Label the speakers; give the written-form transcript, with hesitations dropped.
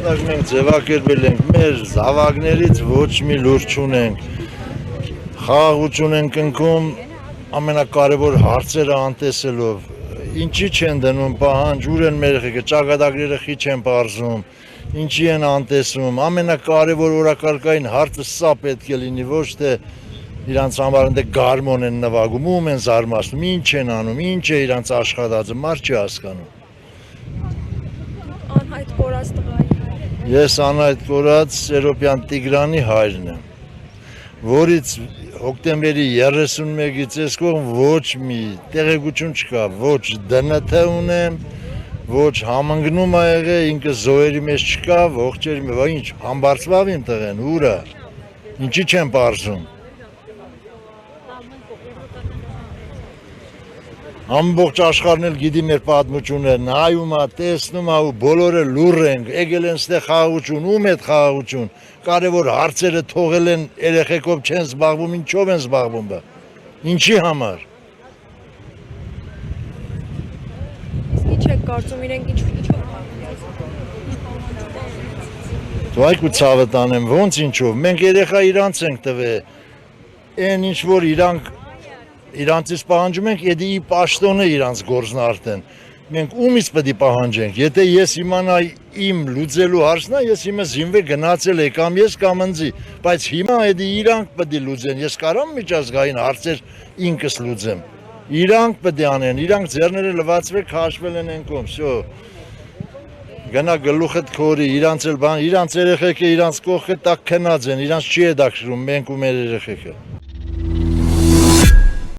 Speaker 1: Օրինակ մենք ձևակերպել ենք մեր զավակներից ոչ մի լուր չունենք։ Խաղաղություն ենք ընկնում ամենակարևոր հարցերը անտեսելով։ Ինչի չեն դնում պահանջ, ուր են մեր երեխեքը, ճակատագրերը խի չեն պարզում, ինչի են անտեսում, ամենակարևոր օրակարգային հարցը սա պետք է լինի, ոչ թե իրանց համար ընդ գարմոն են նվագում, ում են զարմացնում, ինչ են անում, ինչ է իրանց աշխատածը, մարդ չի հասկանում։
Speaker 2: Անհայտ կորած տղայի հայր։
Speaker 1: Ես անհայտ կորած Սերոպյան Տիգրանի հայրն եմ, որից հոկտեմբերի 31-ից այս կողմ ոչ մի տեղեկություն չկա, ոչ ԴՆԹ ունեմ, ոչ համընկնում ա եղել, ինքը զոհերի մեջ չկա, ողջերի մեջ, ինչ համբարձվավ իմ տղեն, ուր է, ինչի չեն պարզում։ Ամբողջ աշխարհն էլ գիտի մեր պատմությունները, նայում ա, տեսնում ա ու բոլորը լուռ են, եկել են ստեղ խաղաղություն, ում հետ խաղաղություն, կարևոր հարցերը թողել են, երեխեքով չեն զբաղվում, ինչով են զբաղվում բա, ինչի համար։
Speaker 2: Իսկ ինչ եք կարծում իրենք ինչով
Speaker 1: Դու այք ու ցավը տանեմ, ոնց ինչով, մենք երեխա իրանց ենք տվել, այն ինչ որ իրանցից պահանջում ենք, եդի ի պաշտոն է իրանց գործն արդեն, մենք ումից պետք է պահանջենք, եթե ես իմանայի իմ լուծելու հարցն է, ես հիմա զինվեր գնացել է, կամ ես կամ ընձի, բայց հիմա եդի իրանք պետք է լուծեն, ես կարամ միջազգային հարցեր ինքս լուծեմ, իրանք պետք է անեն, իրանք ձեռները լվացվել, քաշվել են ենքում, շո, գնա գլուխդ քորի, իրանց էլ բան, իրանց երեխեքը իրանց կողքը տակ քնած են, իրանց չի հետաքրում, մենք ու մեր երեխեքը։